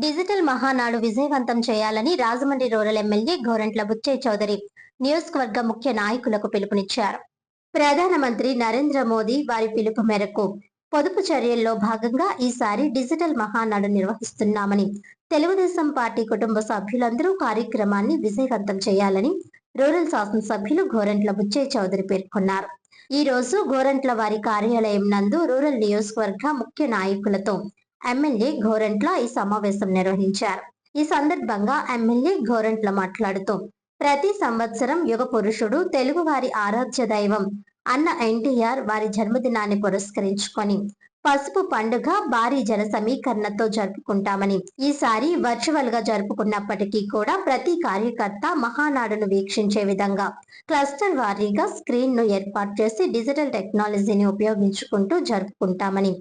Digital Mahanadu విజయవంతం చేయాలని Rajahmundry rural MLA Gorantla Buchaiah Chowdary నియోజకవర్గ ముఖ్య నాయకులకు పిలుపునిచ్చారు. ప్రధానమంత్రి నరేంద్ర మోదీ వారి పిలుపు మేరకు పొదుపు చర్యల్లో భాగంగా ఈసారి డిజిటల్ మహానాడు నిర్వహిస్తున్నామని, తెలుగుదేశం పార్టీ కుటుంబ సభ్యులందరూ కార్యక్రమాన్ని విజయవంతం చేయాలని రూరల్ శాసనసభ్యులు గోరంట్ల బుచ్చయ్య చౌదరి పేర్కొన్నారు. ఈ రోజు గోరంట్ల వారి కార్యాలయం నందు రూరల్ నియోజకవర్గ ముఖ్య నాయకులతో ఎమ్మెల్యే గోరంట్ల ఈ సమావేశం నిర్వహించారు. ఈ సందర్భంగా ఎమ్మెల్యే గోరంట్ల మాట్లాడుతూ, ప్రతి సంవత్సరం యుగ పురుషుడు, తెలుగువారి ఆరాధ్య దైవం అన్న ఎన్టీఆర్ వారి జన్మదినాన్ని పురస్కరించుకొని పసుపు పండుగ భారీ జన సమీకరణతో జరుపుకుంటామని, ఈసారి వర్చువల్ గా జరుపుకున్నప్పటికీ కూడా ప్రతి కార్యకర్త మహానాడును వీక్షించే విధంగా క్లస్టర్ వారీగా స్క్రీన్ ను ఏర్పాటు చేసి డిజిటల్ టెక్నాలజీని ఉపయోగించుకుంటూ జరుపుకుంటామని,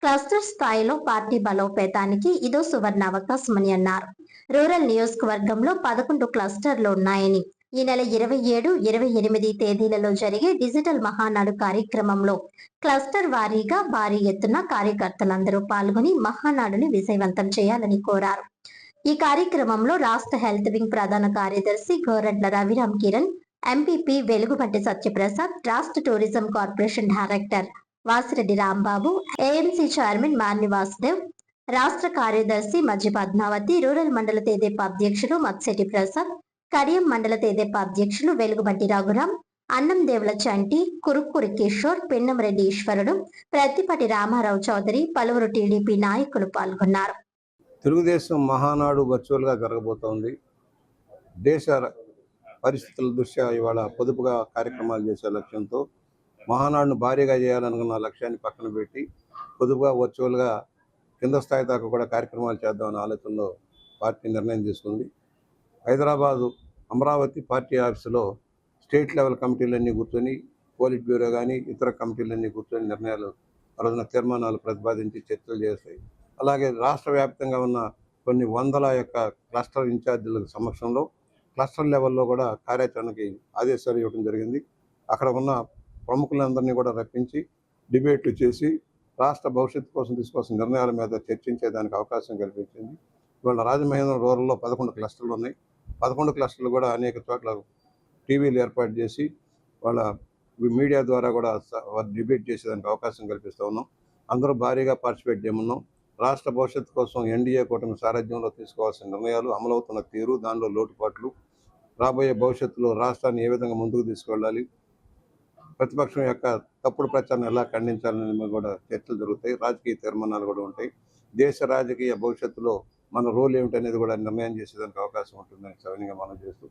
క్లస్టర్ స్థాయిలో పార్టీ బలోపేతానికి ఇదో సువర్ణ అవకాశమని అన్నారు. రూరల్ నియోజకవర్గంలో 11 క్లస్టర్లు ఉన్నాయని, ఈ నెల 27, 28 తేదీలలో జరిగే డిజిటల్ మహానాడు కార్యక్రమంలో క్లస్టర్ వారీగా భారీ ఎత్తున కార్యకర్తలందరూ పాల్గొని మహానాడుని విజయవంతం చేయాలని కోరారు. ఈ కార్యక్రమంలో రాష్ట్ర హెల్త్ వింగ్ ప్రధాన కార్యదర్శి గోరంట్ల రవిరామ్ కిరణ్, ఎంపీపీ వెలుగుబంటి సత్యప్రసాద్, రాష్ట్ర tourism corporation director Vasireddy Rambabu, AMC chairman Marni Vasudev, రాష్ట్ర కార్యదర్శి మధ్య పద్మావతి, రూరల్ మండల తెదేపా అధ్యక్షులు మత్సెటి ప్రసాద్, కడియం మండల తెదేపా అధ్యక్షులు వెలుగుబంటి రఘురాం, అన్నం దేవుల చంటి, కురుక్కూరి కిషోర్, పెన్నంరెడ్డి ఈశ్వరుడు, ప్రత్తిపాటి రామారావు చౌదరి, పలువురు టీడీపీ నాయకులు పాల్గొన్నారు. తెలుగుదేశం మహానాడు వర్చువల్ గా జరగబోతోంది. దేశ పరిస్థితుల దృష్ట్యా ఇవాళ పొదుపుగా కార్యక్రమాలు చేసే లక్ష్యంతో మహానాడును భారీగా చేయాలనుకున్న లక్ష్యాన్ని పక్కన పెట్టి పొదుపుగా వర్చువల్గా కింద స్థాయి దాకా కూడా కార్యక్రమాలు చేద్దామన్న ఆలోచనలో పార్టీ నిర్ణయం తీసుకుంది. హైదరాబాదు అమరావతి పార్టీ ఆఫీసులో స్టేట్ లెవెల్ కమిటీలన్నీ కూర్చొని, పోలిట్ బ్యూరో కానీ ఇతర కమిటీలన్నీ కూర్చొని నిర్ణయాలు రోజున తీర్మానాలు ప్రతిపాదించి చర్చలు చేస్తాయి. అలాగే రాష్ట్ర వ్యాప్తంగా ఉన్న కొన్ని వందల యొక్క క్లస్టర్ ఇన్ఛార్జీల సమక్షంలో క్లస్టర్ లెవెల్లో కూడా కార్యాచరణకి ఆదేశాలు ఇవ్వడం జరిగింది. అక్కడ ఉన్న ప్రముఖులందరినీ కూడా రప్పించి డిబేట్లు చేసి రాష్ట్ర భవిష్యత్తు కోసం తీసుకోవాల్సిన నిర్ణయాల మీద చర్చించేదానికి అవకాశం కల్పించింది. ఇవాళ రాజమహేంద్రం రూరల్లో 11 క్లస్టర్లు ఉన్నాయి. 11 క్లస్టర్లు కూడా అనేక చోట్ల టీవీలు ఏర్పాటు చేసి వాళ్ళ మీడియా ద్వారా కూడా డిబేట్ చేసేదానికి అవకాశం కల్పిస్తూ ఉన్నాం. అందరూ భారీగా పార్టిసిపేట్ చేయమన్నాం. రాష్ట్ర భవిష్యత్తు కోసం ఎన్డీఏ కూటమి సారథ్యంలో తీసుకోవాల్సిన నిర్ణయాలు, అమలవుతున్న తీరు, దానిలో లోటుపాట్లు, రాబోయే భవిష్యత్తులో రాష్ట్రాన్ని ఏ విధంగా ముందుకు తీసుకెళ్ళాలి, ప్రతిపక్షం యొక్క తప్పుడు ప్రచారం ఎలా ఖండించాలని కూడా చర్చలు జరుగుతాయి. రాజకీయ తీర్మానాలు కూడా ఉంటాయి. దేశ రాజకీయ భవిష్యత్తులో మన రోల్ ఏమిటనేది కూడా నిర్ణయం చేసేదానికి అవకాశం ఉంటుందని సవినీయంగా మనం చేస్తూ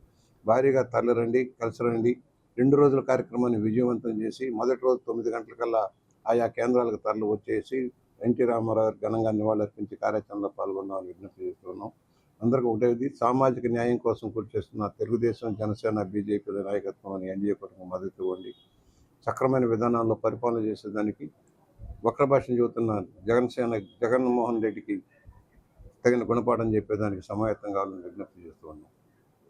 భారీగా తరలిరండి, కలిసి రండి. 2 రోజుల కార్యక్రమాన్ని విజయవంతం చేసి మొదటి రోజు 9 గంటలకల్లా ఆయా కేంద్రాలకు తరలి వచ్చేసి ఎన్టీ రామారావు ఘనంగా నివాళులర్పించి కార్యాచరణలో పాల్గొన్నామని విజ్ఞప్తి చేస్తున్నాం. అందరికీ ఒకటేది, సామాజిక న్యాయం కోసం కృషి చేస్తున్న తెలుగుదేశం, జనసేన, బీజేపీ నాయకత్వాన్ని ఎన్డీఏ కూటమికి మద్దతు ఇవ్వండి. సక్రమైన విధానాల్లో పరిపాలన చేసేదానికి వక్రభాషను చెబుతున్న జగన్మోహన్ రెడ్డికి తగిన గుణపాఠం చెప్పేదానికి సమాయత్తం కావాలని విజ్ఞప్తి చేస్తూ ఉన్నాం.